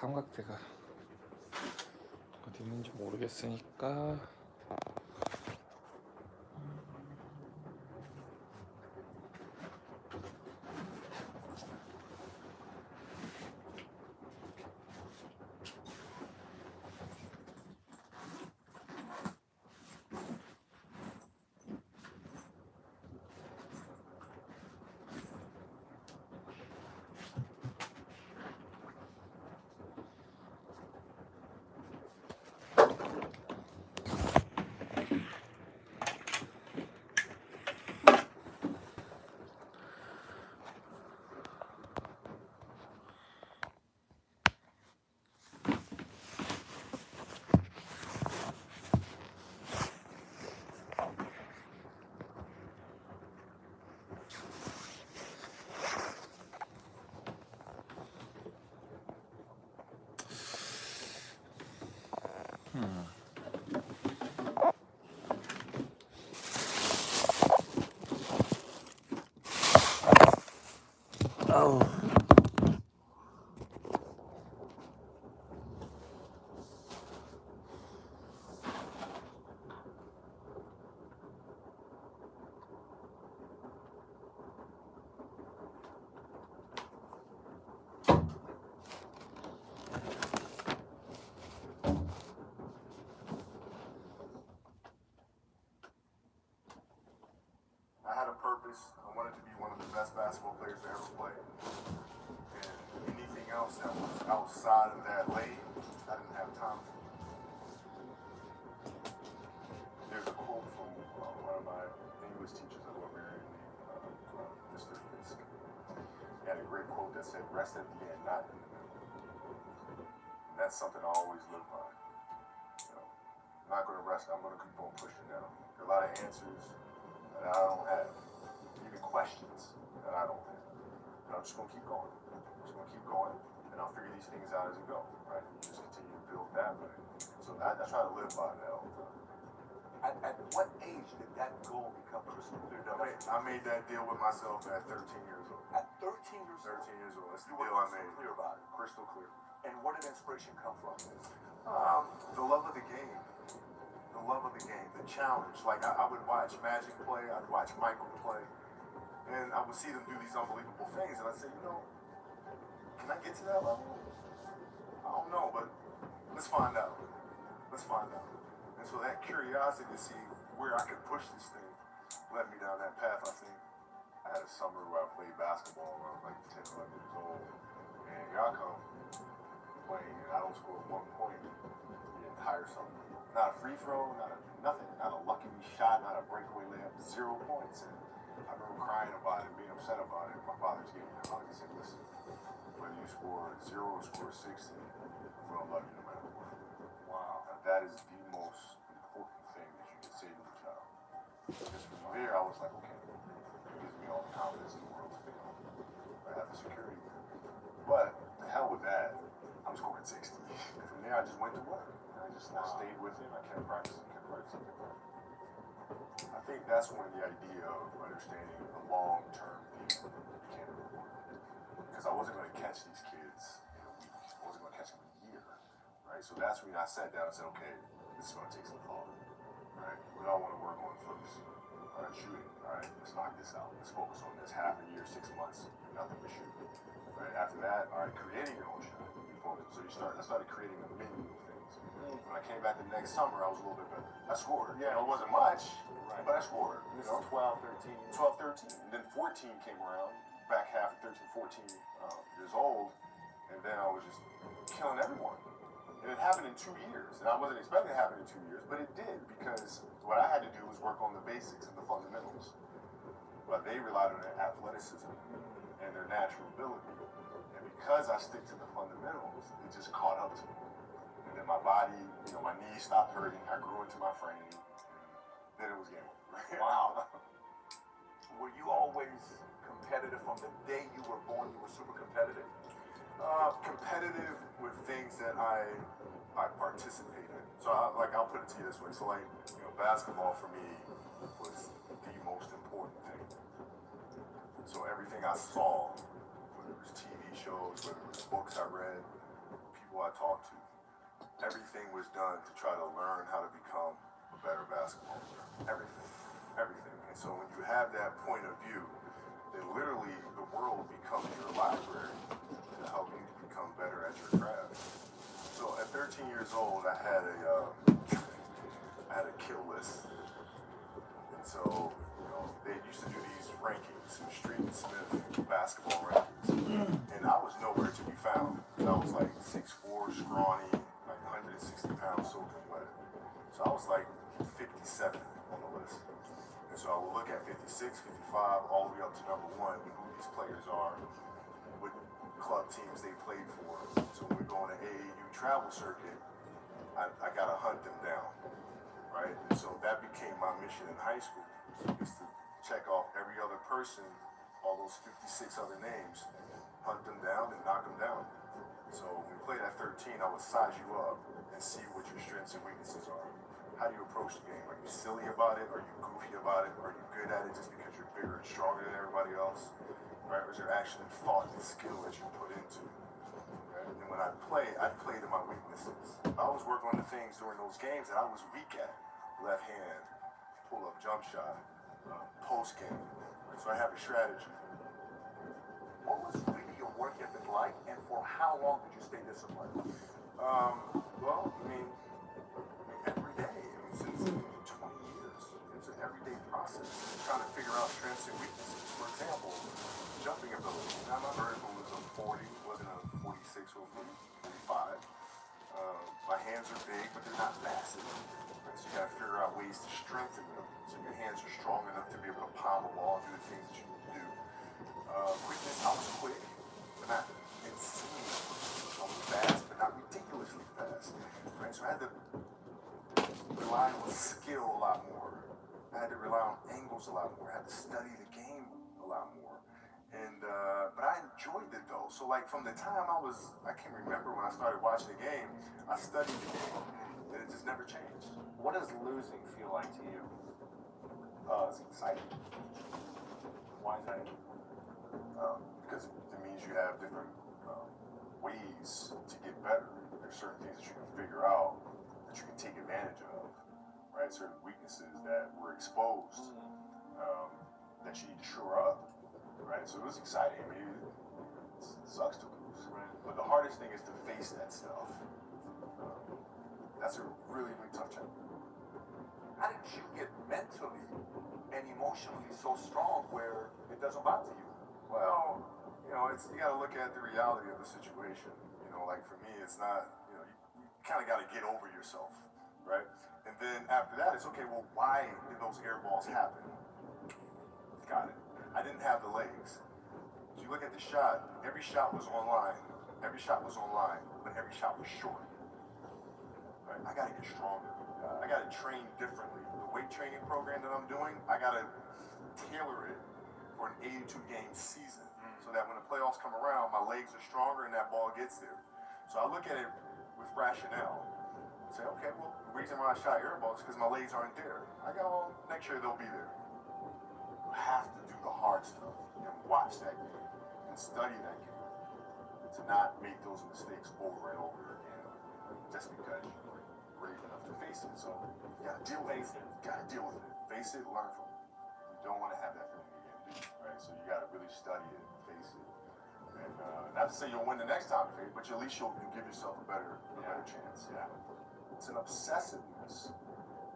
삼각대가 어디 있는지 모르겠으니까 아우 I had a purpose. I wanted to be one of the best basketball players to ever play. And anything else that was outside of that lane, I didn't have time for. There's a quote from one of my English teachers I went very Mr. Fisk. He had a great quote that said, "Rest at the end, not in the middle." And that's something I always live by. You know, I'm not going to rest. I'm going to keep on pushing now. There are a lot of answers that I don't have, even questions that I don't have. But I'm just gonna keep going. I'm just gonna keep going, and I'll figure these things out as we go, right? Just continue to build that way. So I try to live by that all the time. At what age did that goal become crystal clear? I made that deal with myself at 13 years old. At 13 years old? 13 years old. That's the You were deal I crystal made. clear about it. Crystal clear. And where did inspiration come from? The love of the game. The love of the game, the challenge. Like I would watch Magic play, I'd watch Michael play, and I would see them do these unbelievable things, and I'd say, you know, can I get to that level? I don't know, but let's find out. Let's find out. And so that curiosity to see where I could push this thing led me down that path, I think. I had a summer where I played basketball when I was like 10, 11 years old, and here I come playing, and I don't score 1 point the entire summer. Not a free throw, nothing, not a lucky shot, not a breakaway layup, 0 points. And I remember crying about it, being upset about it. My father just gave me a hug and said, "Listen, whether you score 0 or score 60, we're gonna love you no matter what." Wow. Now, that is the most important thing that you can say to a child. Just from there, I was like, okay, it gives me all the confidence in the world to fail. I have the security. But the hell with that, I'm scoring 60. From there, I just went to work. I stayed with him. I kept practicing. I think that's when the idea of understanding the long-term thing became important. Because I wasn't going to catch these kids in a week. I wasn't going to catch them in a year, right? So that's when I sat down and said, okay, this is going to take some thought, right? We all want to work on first. All right, shooting. All right, let's knock this out. Let's focus on this. Half a year, 6 months, nothing but shooting. Right? After that, all right, creating your own shot. So I started creating a menu of things. When I came back the next summer, I was a little bit better. I scored. Yeah, it wasn't much, right, but I scored. This is 12, 13. 12, 13. And then 14 came around, back half of 13, 14 years old, and then I was just killing everyone. And it happened in 2 years. And I wasn't expecting it to happen in 2 years, but it did, because what I had to do was work on the basics and the fundamentals. But they relied on their athleticism and their natural ability. And because I stick to the fundamentals, it just caught up to me. And then my body, my knees stopped hurting. I grew into my frame. And then it was game over. Wow. Were you always competitive from the day you were born? You were super competitive? Competitive with things that I participate in. So I'll put it to you this way. So basketball for me was the most important thing. So everything I saw, whether it was TV shows, whether it was books I read, people I talked to, everything was done to try to learn how to become a better basketball player. Everything. And so when you have that point of view, then literally the world becomes your library to help you become better at your craft. So at 13 years old, I had a kill list. And so, they used to do these rankings, Street and Smith basketball rankings. And I was nowhere to be found. I was like 6'4", scrawny, like 160 pounds soaking wet. So I was like 57 on the list. And so I would look at 56, 55, all the way up to number 1, and who these players are, what club teams they played for. So when we go on the AAU travel circuit, I gotta hunt them down, right? And so that became my mission in high school, is to check off every other person, all those 56 other names, hunt them down and knock them down. So when we played at 13, I would size you up and see what your strengths and weaknesses are. How do you approach the game? Are you silly about it? Are you goofy about it? Are you good at it just because you're bigger and stronger than everybody else? Right? Or is there actually thought and skill that you put into? Right? And when I play to my weaknesses. I always work on the things during those games that I was weak at. Left hand, pull-up jump shot, post game. So I have a strategy. What was really your work ethic like, and for how long did you stay disciplined? Well, every day. Since 20 years. It's an everyday process. Trying to figure out strengths and weaknesses. For example, jumping ability. Now, my vertical was a 40, wasn't a 46 or 45. My hands are big, but they're not massive. Right? So you gotta figure out ways to strengthen them. So your hands are strong enough to be able to palm a ball and do the things that you need to do. Quickness, I was quick, but not insane. I was fast, but not ridiculously fast. Right? So I had to rely on skill a lot more. I had to rely on angles a lot more. I had to study the game a lot more. And but I enjoyed it though. So like from the time I can remember when I started watching the game, I studied the game, and it just never changed. What does losing feel like to you? It's exciting. Why is that? Because it means you have different ways to get better. There's certain things that you can figure out that you can take advantage of, right? Certain weaknesses that were exposed that you need to shore up, right? So it was exciting. I mean, it sucks to lose, but the hardest thing is to face that stuff. That's a really, really tough challenge. How did you get mentally and emotionally so strong where it doesn't bother you? Well, you got to look at the reality of the situation. Like for me, it's not, you kind of got to get over yourself, right? And then after that, it's okay, well, why did those air balls happen? Got it. I didn't have the legs. If you look at the shot, every shot was online. Every shot was online, but every shot was short. Right? I got to get stronger. I got to train differently. The weight training program that I'm doing, I got to tailor it for an 82-game season so that when the playoffs come around, my legs are stronger and that ball gets there. So I look at it with rationale. Say, okay, well, the reason why I shot air balls is because my legs aren't there. I go, well, next year they'll be there. You have to do the hard stuff and watch that game and study that game to not make those mistakes over and over again just because you're brave enough to face it. So you gotta deal with it. You gotta deal with it. Face it, learn from it. You don't want to have that feeling again, right? So you gotta really study it, face it. And not to say you'll win the next time, but at least you'll give yourself a better chance. Yeah. It's an obsessiveness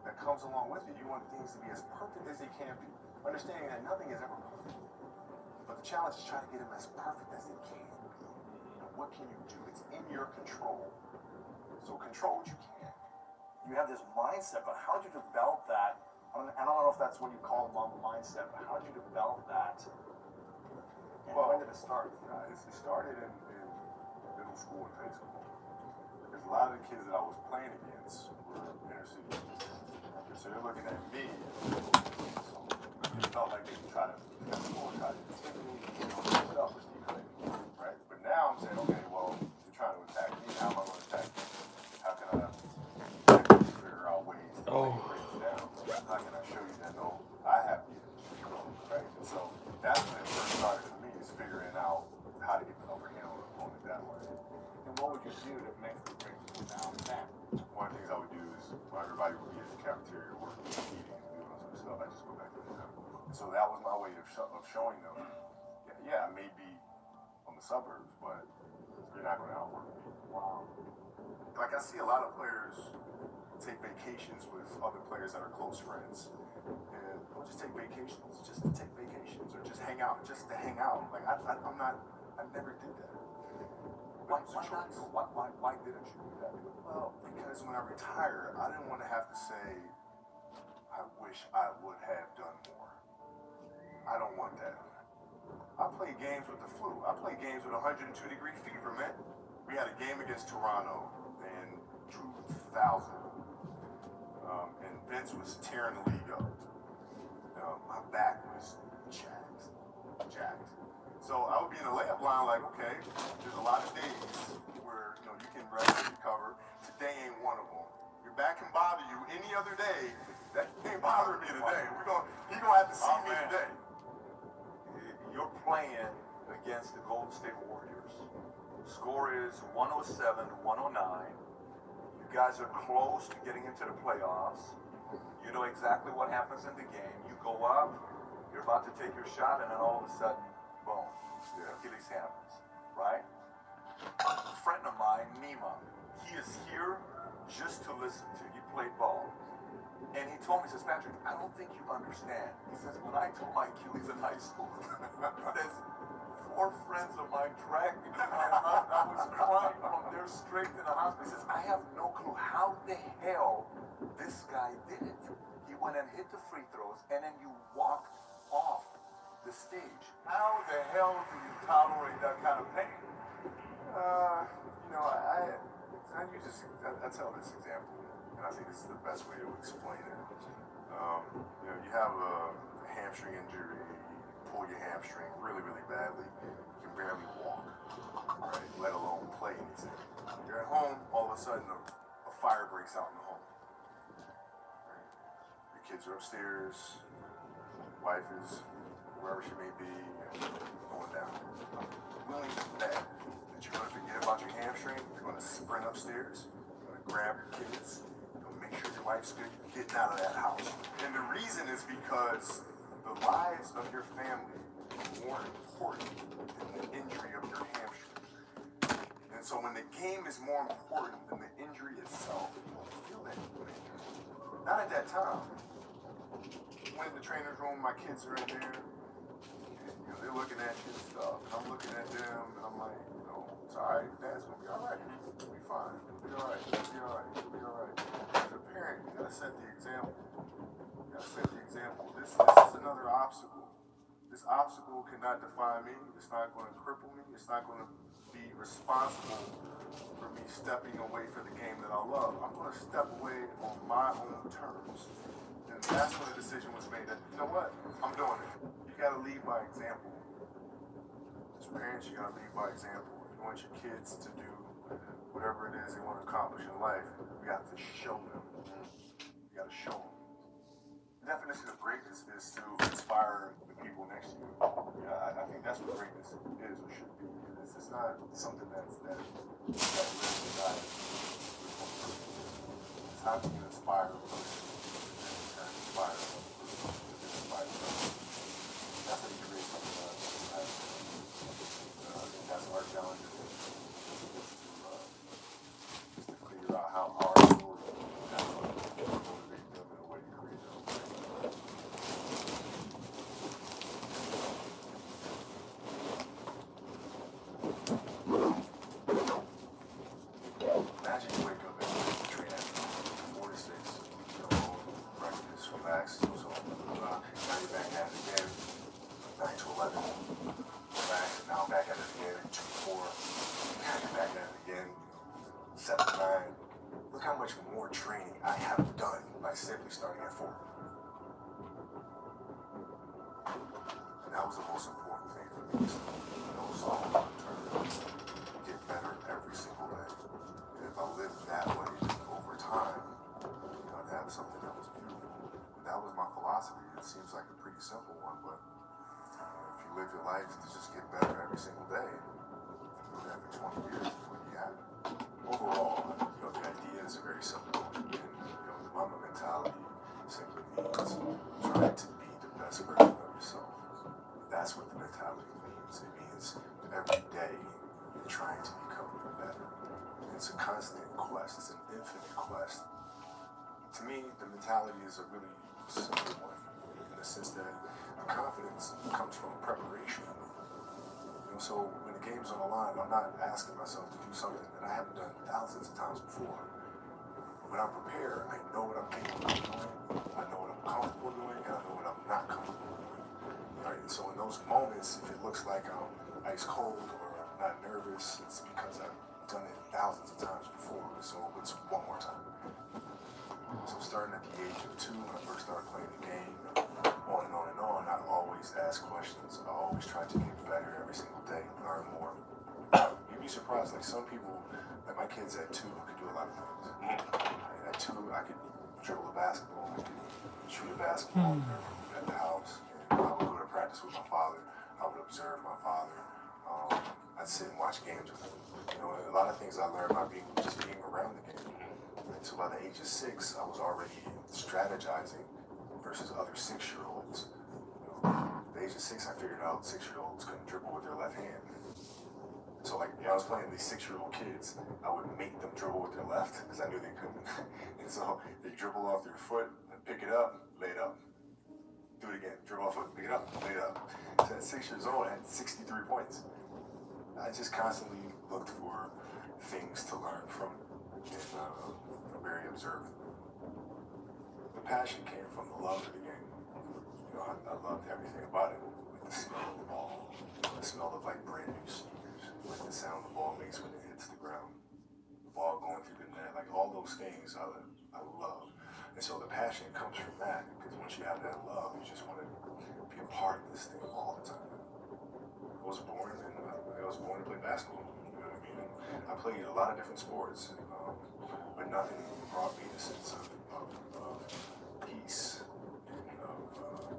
that comes along with it. You want things to be as perfect as they can be, understanding that nothing is ever perfect. But the challenge is trying to get them as perfect as they can be. What can you do? It's in your control. So control what you can. You have this mindset, but how did you develop that? I don't know if that's what you call a mindset, but how did you develop that? And when did it start? It started in middle school and high school. Because a lot of the kids that I was playing against were inner city. So they're looking at me. So it felt like they could try to intimidate me, stuff, which they couldn't, right? But now I'm saying, okay, well, you're trying to attack me. How am I going to attack you? How can I figure out ways to break you down? How can I show you that, no, I have you, right? And so that's when it first started for me, is figuring out how to get the upper hand on the opponent that way. And what would you do to make So that was my way of showing them, yeah, I may be on the suburbs, but you're not going to outwork me. Wow. Like, I see a lot of players take vacations with other players that are close friends. And we'll just take vacations, just to take vacations, or just hang out, just to hang out. Like, I never did that. Why not? Why didn't you do that? Well, because when I retire, I didn't want to have to say, I wish I would have done more. I don't want that. I play games with the flu. I play games with 102-degree fever, man. We had a game against Toronto and drew 1,000. And Vince was tearing the league up. My back was jacked. So I would be in the layup line like, okay, there's a lot of days where you can rest and recover. Today ain't one of them. Your back can bother you any other day. That ain't bothering me today. He gonna have to see me today. You're playing against the Golden State Warriors. Score is 107-109. You guys are close to getting into the playoffs. You know exactly what happens in the game. You go up, you're about to take your shot, and then all of a sudden, boom, Achilles happens, right? A friend of mine, Nima, he is here just to listen to you. He played ball. And he told me, he says, Patrick, I don't think you understand. He says, when I tore my Achilles in high school, there's 4 friends of mine dragged me to my house. I was crying from there straight to the hospital. He says, I have no clue how the hell this guy did it. He went and hit the free throws, and then you walked off the stage. How the hell do you tolerate that kind of pain? I tell this example, and I think this is the best way to explain it. You have a hamstring injury, you pull your hamstring really, really badly, you can barely walk, right? Let alone play anything. You're at home, all of a sudden a fire breaks out in the home. Right? Your kids are upstairs, wife is wherever she may be, going down. I'm willing to bet that you're going to forget about your hamstring, you're going to sprint upstairs, you're going to grab your kids, make sure your wife's good, getting out of that house. And the reason is because the lives of your family are more important than the injury of your hamstring. And so when the game is more important than the injury itself, you don't feel that injury. Not at that time. When in the trainer's room, my kids are in there, and they're looking at you and stuff, and I'm looking at them, and I'm like, it's all right, Dad's gonna be all right. It'll be fine. It'll be all right. It'll be all right. It'll be all right. As a parent, you gotta set the example. This is another obstacle. This obstacle cannot define me. It's not going to cripple me. It's not going to be responsible for me stepping away from the game that I love. I'm going to step away on my own terms. And that's when the decision was made that, you know what? I'm doing it. You gotta lead by example. As parents, you gotta lead by example. You want your kids to do whatever it is they want to accomplish in life, you have to show them. You got to show them. The definition of greatness is to inspire the people next to you. I think that's what greatness is or should be. It's not something that lives inside. It's how you inspire a person. And inspire a person. That's how you create something that's that's our challenge. To figure out how our story can motivate them in a way to create their own thing. Imagine you wake up and train at 4 to 6, breakfast, relax, so now you're back at it again, 9 to 11, relax, and now back at it again, 2 to 4, now you're back at it again, 7 to 9. Look how much more training I have done by simply starting at 4. And that was the most important thing for me, those long-term get better every single day. And if I lived that way over time, I'd have something that was beautiful. And that was my philosophy. It seems like a pretty simple one, but if you live your life to just get better every single day, do that for 20 years, what do you have? Overall, the idea is very simple. And, the Mamba mentality simply means trying to be the best version of that's what the mentality means. It means every day you're trying to become better. It's a constant quest. It's an infinite quest. To me, the mentality is a really simple one, in the sense that confidence comes from preparation. So when the game's on the line, I'm not asking myself to do something that I haven't done thousands of times before. When I'm prepared, I know what I'm capable of doing, I know what I'm comfortable doing, and I know what I'm not comfortable doing. Right? And so in those moments, if it looks like I'm ice cold or not nervous, it's because I've done it thousands of times before. So it's one more time. So starting at the age of 2, when I first started playing the game, on and on and on, I always ask questions. I always try to get better every single day, learn more. You'd be surprised, like some people, like my kids at 2 could do a lot of things. At 2, I could dribble a basketball, I could shoot a basketball at the house. And I would go to practice with my father. I would observe my father. I'd sit and watch games with him. A lot of things I learned by being around the game. So by the age of 6, I was already strategizing versus other 6-year-olds. At the age of 6, I figured out 6-year-olds couldn't dribble with their left hand. So like when I was playing these 6-year-old kids, I would make them dribble with their left because I knew they couldn't. And so they dribble off their foot, pick it up, lay it up. Do it again, dribble off foot, pick it up, lay it up. So at 6 years old, I had 63 points. I just constantly looked for things to learn from, and very observant. The passion came from the love of the game. I loved everything about it. Like the smell of the ball, the smell of like brand new sneakers, like the sound the ball makes when it hits the ground, the ball going through the net, like all those things I love. And so the passion comes from that, because once you have that love, you just want to be a part of this thing all the time. I was born to play basketball. You know what I mean? And I played a lot of different sports, but nothing brought me a sense of peace and of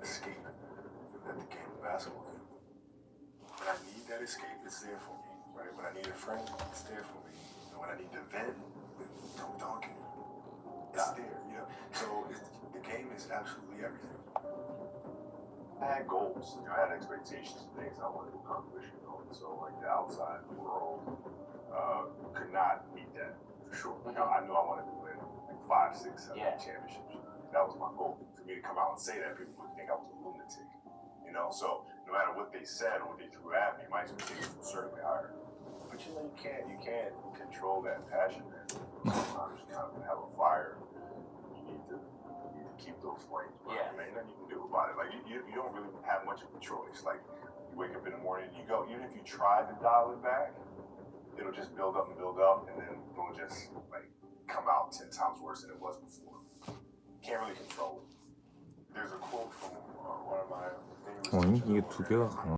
escape that the game of basketball did. When I need that escape, it's there for me. Right? When I need a friend, it's there for me. And when I need to vent, don't talk it. It's there. So the game is absolutely everything. I had goals. I had expectations of things I wanted to accomplish. So like the outside world could not meet that for sure. I knew I wanted to win like 5, 6, 7 championships. That was my goal. For me to come out and say that, people would think I was a lunatic. So no matter what they said or what they threw at me, my expectations were certainly higher. But you can't control that passion, man. Sometimes you kind of have a fire. You need to keep those flames burning. Man, nothing you can do about it. Like you don't really have much of a choice. Like you wake up in the morning, you go. Even if you try to dial it back, it'll just build up, and then it'll just like come out 10 times worse than it was before. Can't really control it. There's a quote from one of my favorite. 이게 2개가